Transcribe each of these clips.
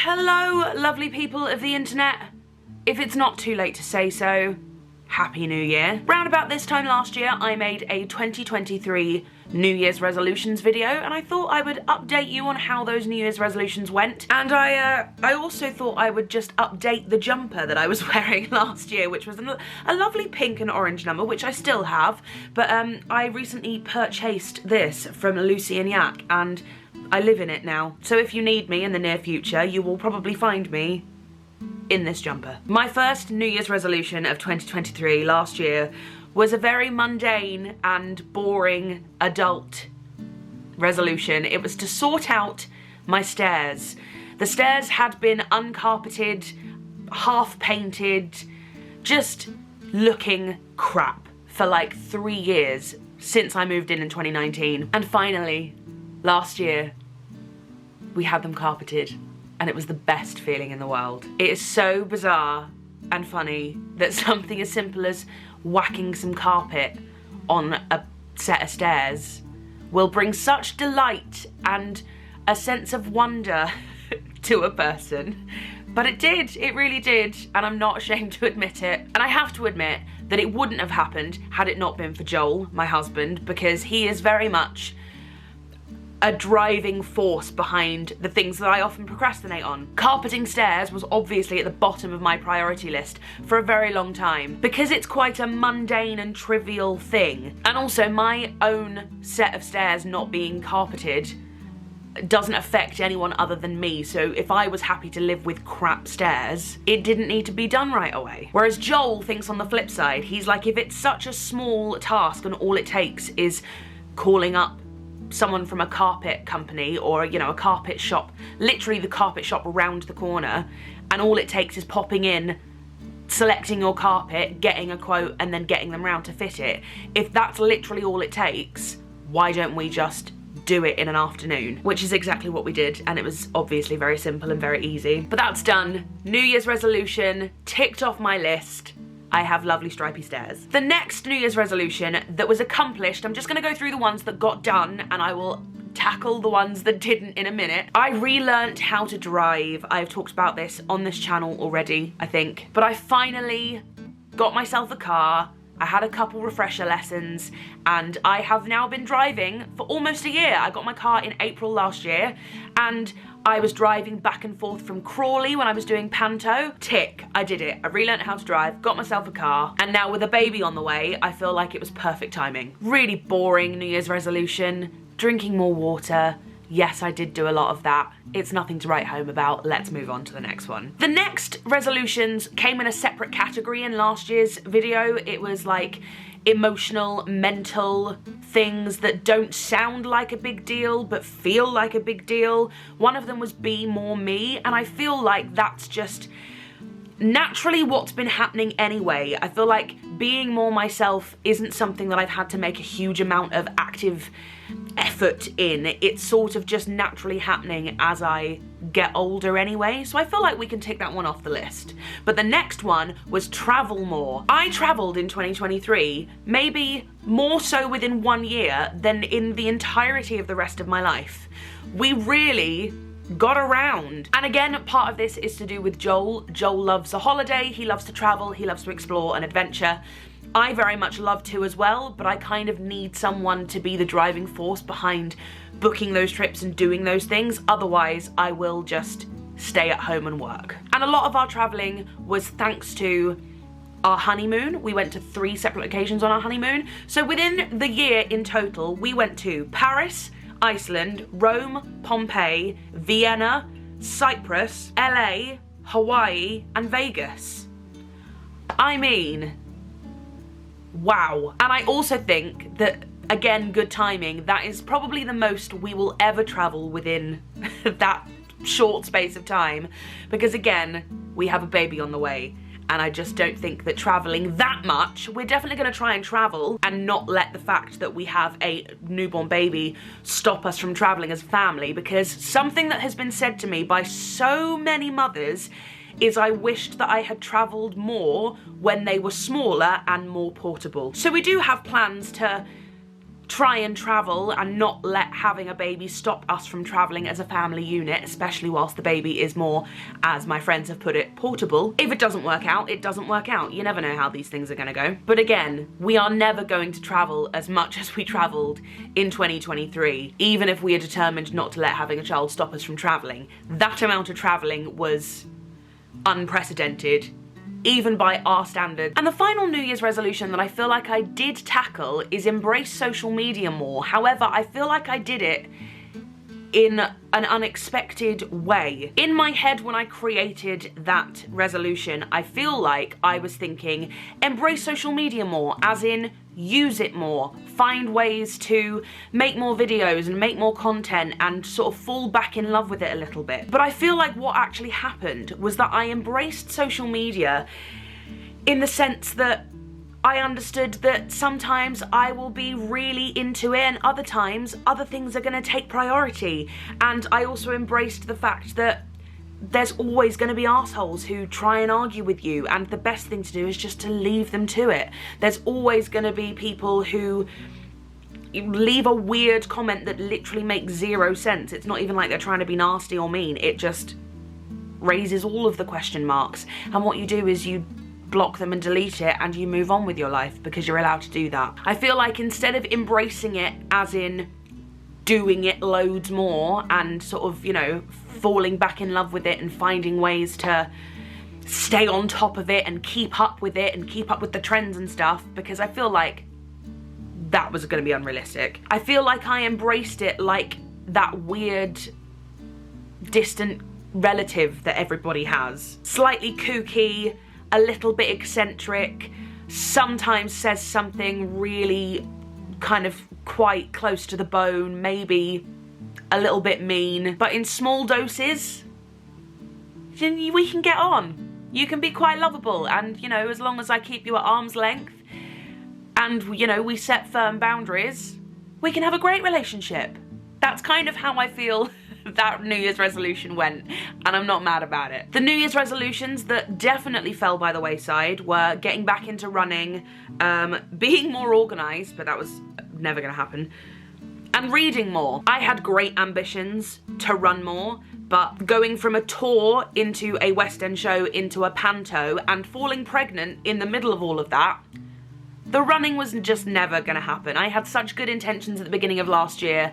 Hello, lovely people of the internet. If it's not too late to say so, Happy New Year. Round about this time last year, I made a 2023 New Year's resolutions video, and I thought I would update you on how those New Year's resolutions went. And I also thought I would just update the jumper that I was wearing last year, which was a lovely pink and orange number, which I still have. But I recently purchased this from Lucy and Yak, and I live in it now. So if you need me in the near future, you will probably find me in this jumper. My first New Year's resolution of 2023 last year was a very mundane and boring adult resolution. It was to sort out my stairs. The stairs had been uncarpeted, half painted, just looking crap for like 3 years since I moved in 2019. And finally, last year, we had them carpeted, and it was the best feeling in the world. It is so bizarre and funny that something as simple as whacking some carpet on a set of stairs will bring such delight and a sense of wonder to a person. But it did, it really did, and I'm not ashamed to admit it. And I have to admit that it wouldn't have happened had it not been for Joel, my husband, because he is very much a driving force behind the things that I often procrastinate on. Carpeting stairs was obviously at the bottom of my priority list for a very long time because it's quite a mundane and trivial thing. And also my own set of stairs not being carpeted doesn't affect anyone other than me, so if I was happy to live with crap stairs, it didn't need to be done right away. Whereas Joel thinks on the flip side, he's like, if it's such a small task and all it takes is calling up someone from a carpet company or, you know, a carpet shop, literally the carpet shop around the corner, and all it takes is popping in, selecting your carpet, getting a quote, and then getting them round to fit it. If that's literally all it takes, why don't we just do it in an afternoon? Which is exactly what we did, and it was obviously very simple and very easy. But that's done. New Year's resolution ticked off my list. I have lovely stripy stairs. The next New Year's resolution that was accomplished, I'm just gonna go through the ones that got done and I will tackle the ones that didn't in a minute. I relearnt how to drive. I've talked about this on this channel already, I think. But I finally got myself a car. I had a couple refresher lessons and I have now been driving for almost a year. I got my car in April last year and I was driving back and forth from Crawley when I was doing Panto. Tick, I did it. I relearned how to drive, got myself a car, and now with a baby on the way, I feel like it was perfect timing. Really boring New Year's resolution, drinking more water. Yes, I did do a lot of that. It's nothing to write home about. Let's move on to the next one. The next resolutions came in a separate category in last year's video. It was like emotional, mental things that don't sound like a big deal but feel like a big deal. One of them was be more me, and I feel like that's just naturally what's been happening anyway. I feel like being more myself isn't something that I've had to make a huge amount of active effort in. It's sort of just naturally happening as I get older anyway, so I feel like we can tick that one off the list. But the next one was travel more. I travelled in 2023, maybe more so within 1 year than in the entirety of the rest of my life. We really got around. And again, part of this is to do with Joel. Joel loves a holiday, he loves to travel, he loves to explore and adventure. I very much love to as well, but I kind of need someone to be the driving force behind booking those trips and doing those things. Otherwise, I will just stay at home and work. And a lot of our traveling was thanks to our honeymoon. We went to 3 separate occasions on our honeymoon. So within the year in total, we went to Paris, Iceland, Rome, Pompeii, Vienna, Cyprus, LA, Hawaii, and Vegas. I mean, wow. And I also think that, again, good timing, that is probably the most we will ever travel within that short space of time, because again, we have a baby on the way. And I just don't think that traveling that much, we're definitely gonna try and travel and not let the fact that we have a newborn baby stop us from traveling as a family, because something that has been said to me by so many mothers is I wished that I had travelled more when they were smaller and more portable. So we do have plans to try and travel and not let having a baby stop us from traveling as a family unit, especially whilst the baby is more, as my friends have put it, portable. If it doesn't work out, it doesn't work out. You never know how these things are gonna go. But again, we are never going to travel as much as we travelled in 2023, even if we are determined not to let having a child stop us from travelling. That amount of travelling was unprecedented, even by our standards. And the final New Year's resolution that I feel like I did tackle is embrace social media more. However, I feel like I did it in an unexpected way. In my head, when I created that resolution, I feel like I was thinking, embrace social media more, as in use it more, find ways to make more videos and make more content and sort of fall back in love with it a little bit. But I feel like what actually happened was that I embraced social media in the sense that I understood that sometimes I will be really into it and other times other things are going to take priority. And I also embraced the fact that there's always going to be assholes who try and argue with you, and the best thing to do is just to leave them to it. There's always going to be people who leave a weird comment that literally makes zero sense. It's not even like they're trying to be nasty or mean. It just raises all of the question marks. And what you do is you block them and delete it and you move on with your life because you're allowed to do that. I feel like instead of embracing it as in doing it loads more and sort of, you know, falling back in love with it and finding ways to stay on top of it and keep up with it and keep up with the trends and stuff, because I feel like that was going to be unrealistic. I feel like I embraced it like that weird, distant relative that everybody has. Slightly kooky, a little bit eccentric, sometimes says something really kind of quite close to the bone, maybe a little bit mean, but in small doses, we can get on. You can be quite lovable, and, you know, as long as I keep you at arm's length and, you know, we set firm boundaries, we can have a great relationship. That's kind of how I feel that New Year's resolution went, and I'm not mad about it. The New Year's resolutions that definitely fell by the wayside were getting back into running, being more organised, but that was never gonna happen, and reading more. I had great ambitions to run more, but going from a tour into a West End show into a panto and falling pregnant in the middle of all of that, the running was just never gonna happen. I had such good intentions at the beginning of last year,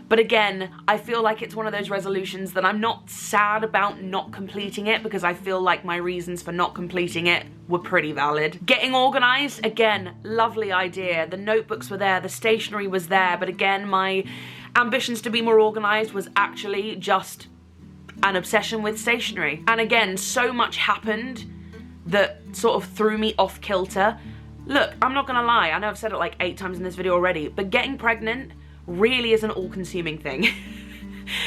but again, I feel like it's one of those resolutions that I'm not sad about not completing it, because I feel like my reasons for not completing it were pretty valid. Getting organised, again, lovely idea. The notebooks were there, the stationery was there, but again, my ambitions to be more organised was actually just an obsession with stationery. And again, so much happened that sort of threw me off kilter. Look, I'm not gonna lie, I know I've said it like 8 times in this video already, but getting pregnant really is an all-consuming thing.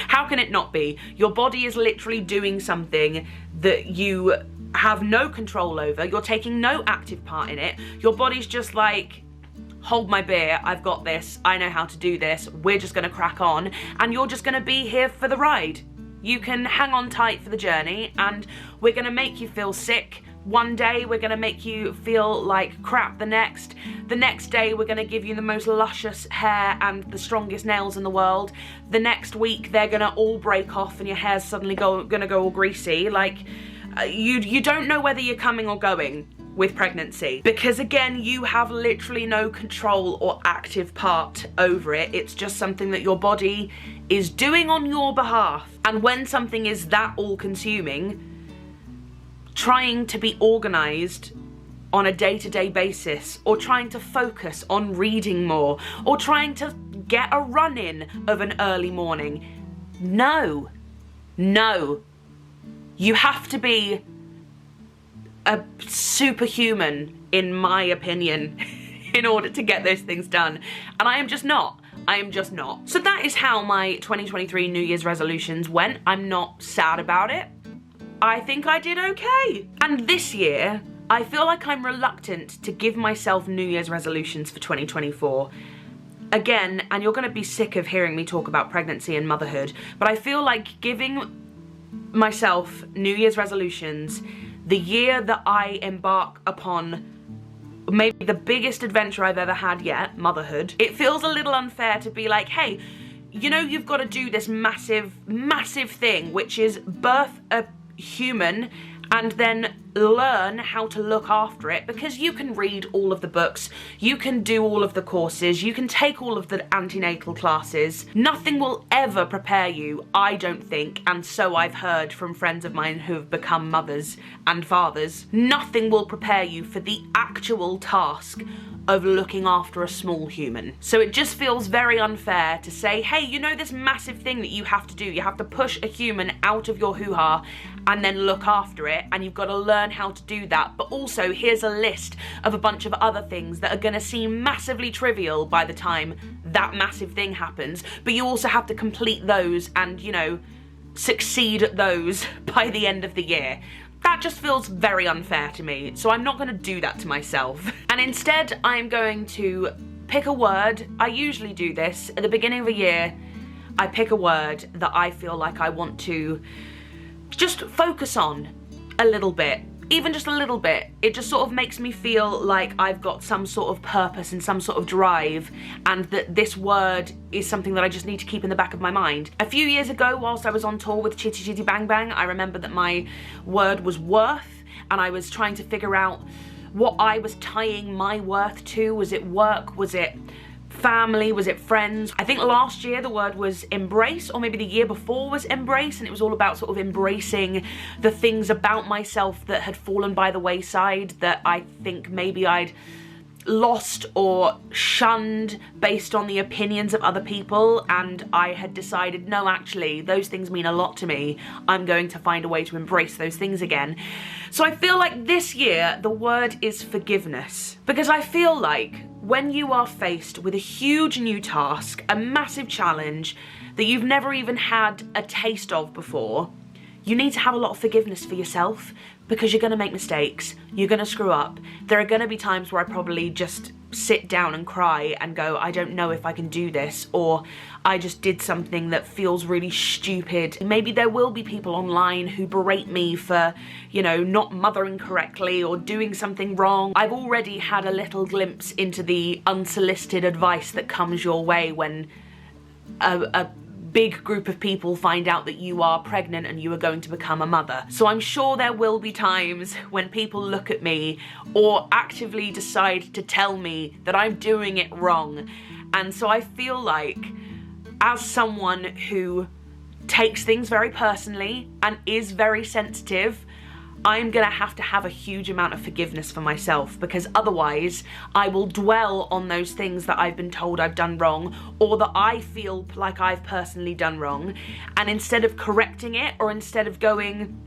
How can it not be? Your body is literally doing something that you have no control over. You're taking no active part in it. Your body's just like, hold my beer, I've got this, I know how to do this, we're just gonna crack on, and you're just gonna be here for the ride. You can hang on tight for the journey, and we're gonna make you feel sick. One day we're gonna make you feel like crap, the next day we're gonna give you the most luscious hair and the strongest nails in the world. The next week they're gonna all break off and your hair's suddenly gonna go all greasy. Like, you don't know whether you're coming or going with pregnancy, because again, you have literally no control or active part over it. It's just something that your body is doing on your behalf. And when something is that all-consuming, trying to be organised on a day-to-day basis, or trying to focus on reading more, or trying to get a run in of an early morning. No. You have to be a superhuman, in my opinion, in order to get those things done. And I am just not. So that is how my 2023 New Year's resolutions went. I'm not sad about it. I think I did okay. And this year, I feel like I'm reluctant to give myself New Year's resolutions for 2024. Again, and you're gonna be sick of hearing me talk about pregnancy and motherhood, but I feel like giving myself New Year's resolutions the year that I embark upon maybe the biggest adventure I've ever had yet, motherhood, it feels a little unfair to be like, hey, you know, you've got to do this massive, massive thing, which is birth a human and then learn how to look after it, because you can read all of the books, you can do all of the courses, you can take all of the antenatal classes. Nothing will ever prepare you, I don't think, and so I've heard from friends of mine who have become mothers and fathers, nothing will prepare you for the actual task of looking after a small human. So it just feels very unfair to say, hey, you know this massive thing that you have to do, you have to push a human out of your hoo-ha and then look after it, and you've got to learn how to do that, but also here's a list of a bunch of other things that are going to seem massively trivial by the time that massive thing happens, but you also have to complete those and, you know, succeed at those by the end of the year. That just feels very unfair to me, so I'm not going to do that to myself. And instead, I'm going to pick a word. I usually do this at the beginning of a year. I pick a word that I feel like I want to just focus on a little bit, even just a little bit. It just sort of makes me feel like I've got some sort of purpose and some sort of drive, and that this word is something that I just need to keep in the back of my mind. A few years ago, whilst I was on tour with Chitty Chitty Bang Bang, I remember that my word was worth, and I was trying to figure out what I was tying my worth to. Was it work? Was it family? Was it friends? I think last year the word was embrace, or maybe the year before was embrace, and it was all about sort of embracing the things about myself that had fallen by the wayside, that I think maybe I'd lost or shunned based on the opinions of other people, and I had decided, no, actually, those things mean a lot to me. I'm going to find a way to embrace those things again. So I feel like this year the word is forgiveness, because I feel like when you are faced with a huge new task, a massive challenge that you've never even had a taste of before, you need to have a lot of forgiveness for yourself, because you're going to make mistakes, you're going to screw up. There are going to be times where I probably just sit down and cry and go, I don't know if I can do this, or I just did something that feels really stupid. Maybe there will be people online who berate me for, you know, not mothering correctly or doing something wrong. I've already had a little glimpse into the unsolicited advice that comes your way when a big group of people find out that you are pregnant and you are going to become a mother. So I'm sure there will be times when people look at me or actively decide to tell me that I'm doing it wrong. And so I feel like, as someone who takes things very personally and is very sensitive, I'm gonna have to have a huge amount of forgiveness for myself, because otherwise I will dwell on those things that I've been told I've done wrong, or that I feel like I've personally done wrong, and instead of correcting it, or instead of going,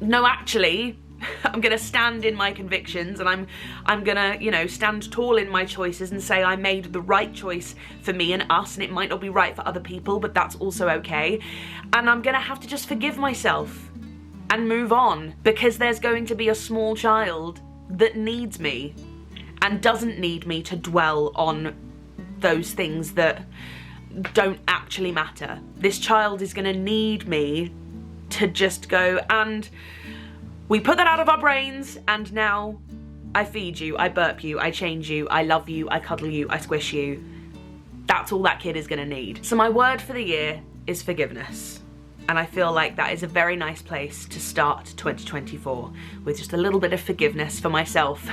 no, actually, I'm gonna stand in my convictions, and I'm gonna, you know, stand tall in my choices and say I made the right choice for me and us, and it might not be right for other people, but that's also okay. And I'm gonna have to just forgive myself and move on, because there's going to be a small child that needs me and doesn't need me to dwell on those things that don't actually matter. This child is gonna need me to just go, and we put that out of our brains, and now I feed you, I burp you, I change you, I love you, I cuddle you, I squish you. That's all that kid is gonna need. So my word for the year is forgiveness. And I feel like that is a very nice place to start 2024, with just a little bit of forgiveness for myself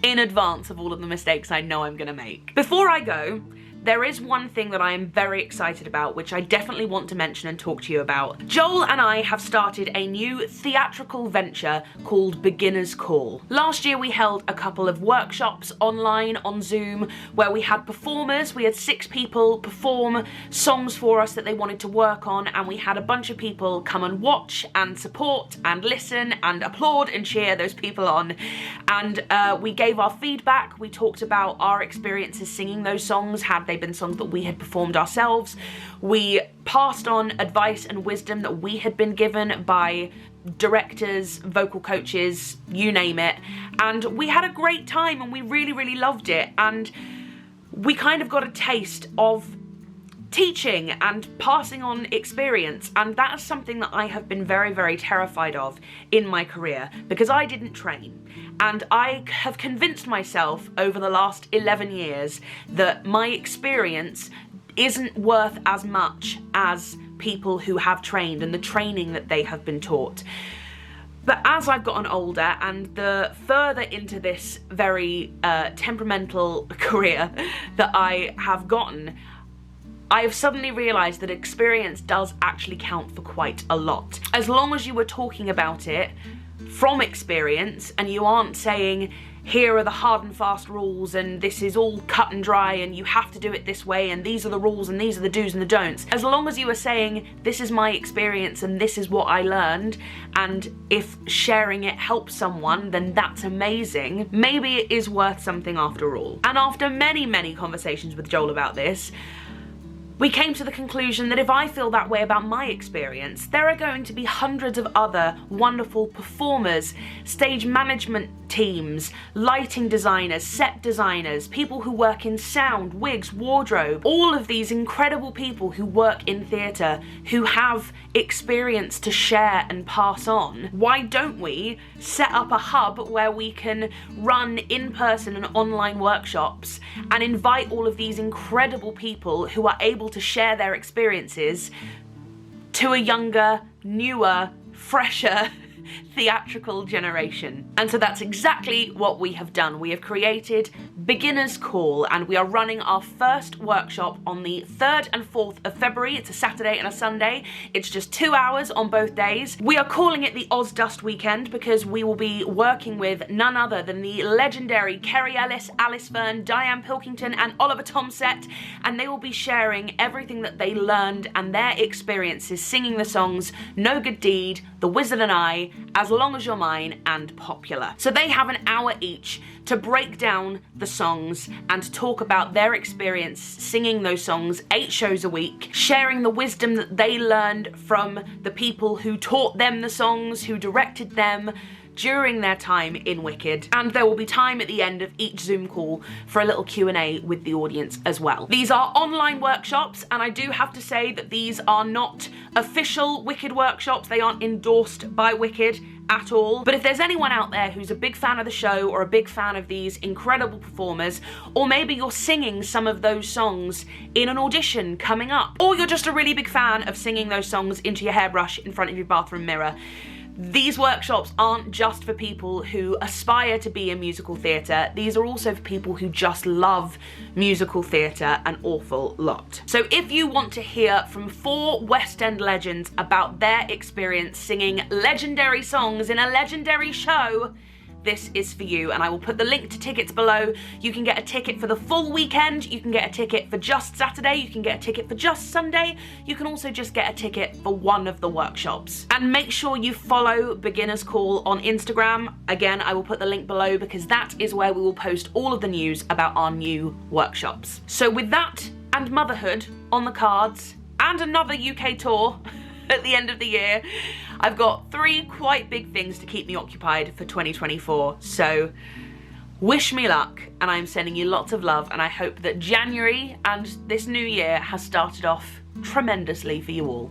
in advance of all of the mistakes I know I'm gonna make. Before I go, there is one thing that I am very excited about, which I definitely want to mention and talk to you about. Joel and I have started a new theatrical venture called Beginner's Call. Last year we held a couple of workshops online on Zoom where we had performers. We had 6 people perform songs for us that they wanted to work on, and we had a bunch of people come and watch and support and listen and applaud and cheer those people on. And we gave our feedback, we talked about our experiences singing those songs, had they been songs that we had performed ourselves. We passed on advice and wisdom that we had been given by directors, vocal coaches, you name it. And we had a great time, and we really, really loved it. And we kind of got a taste of teaching and passing on experience, and that is something that I have been very, very terrified of in my career because I didn't train. And I have convinced myself over the last 11 years that my experience isn't worth as much as people who have trained and the training that they have been taught. But as I've gotten older and the further into this very temperamental career that I have gotten, I have suddenly realised that experience does actually count for quite a lot. As long as you were talking about it from experience and you aren't saying, here are the hard and fast rules and this is all cut and dry and you have to do it this way and these are the rules and these are the do's and the don'ts. As long as you are saying, this is my experience and this is what I learned, and if sharing it helps someone, then that's amazing. Maybe it is worth something after all. And after many, many conversations with Joel about this, we came to the conclusion that if I feel that way about my experience, there are going to be hundreds of other wonderful performers, stage management teams, lighting designers, set designers, people who work in sound, wigs, wardrobe, all of these incredible people who work in theatre, who have experience to share and pass on. Why don't we set up a hub where we can run in-person and online workshops and invite all of these incredible people who are able to share their experiences to a younger, newer, fresher theatrical generation. And so that's exactly what we have done. We have created Beginner's Call, and we are running our first workshop on the 3rd and 4th of February. It's a Saturday and a Sunday. It's just 2 hours on both days. We are calling it the OZDUST weekend because we will be working with none other than the legendary Carrie, Alice Fern, Diane Pilkington and Oliver Tomset, and they will be sharing everything that they learned and their experiences singing the songs No Good Deed, The Wizard and I, As Long As You're Mine, and Popular. So they have an hour each to break down the songs and talk about their experience singing those songs 8 shows a week, sharing the wisdom that they learned from the people who taught them the songs, who directed them during their time in Wicked. And there will be time at the end of each Zoom call for a little Q&A with the audience as well. These are online workshops, and I do have to say that these are not official Wicked workshops. They aren't endorsed by Wicked at all. But if there's anyone out there who's a big fan of the show or a big fan of these incredible performers, or maybe you're singing some of those songs in an audition coming up, or you're just a really big fan of singing those songs into your hairbrush in front of your bathroom mirror, these workshops aren't just for people who aspire to be in musical theatre. These are also for people who just love musical theatre an awful lot. So if you want to hear from 4 West End legends about their experience singing legendary songs in a legendary show, this is for you, and I will put the link to tickets below. You can get a ticket for the full weekend, you can get a ticket for just Saturday, you can get a ticket for just Sunday, you can also just get a ticket for one of the workshops. And make sure you follow Beginner's Call on Instagram. Again, I will put the link below because that is where we will post all of the news about our new workshops. So with that and motherhood on the cards, and another UK tour at the end of the year, I've got 3 quite big things to keep me occupied for 2024. So wish me luck, and I'm sending you lots of love, and I hope that January and this new year has started off tremendously for you all.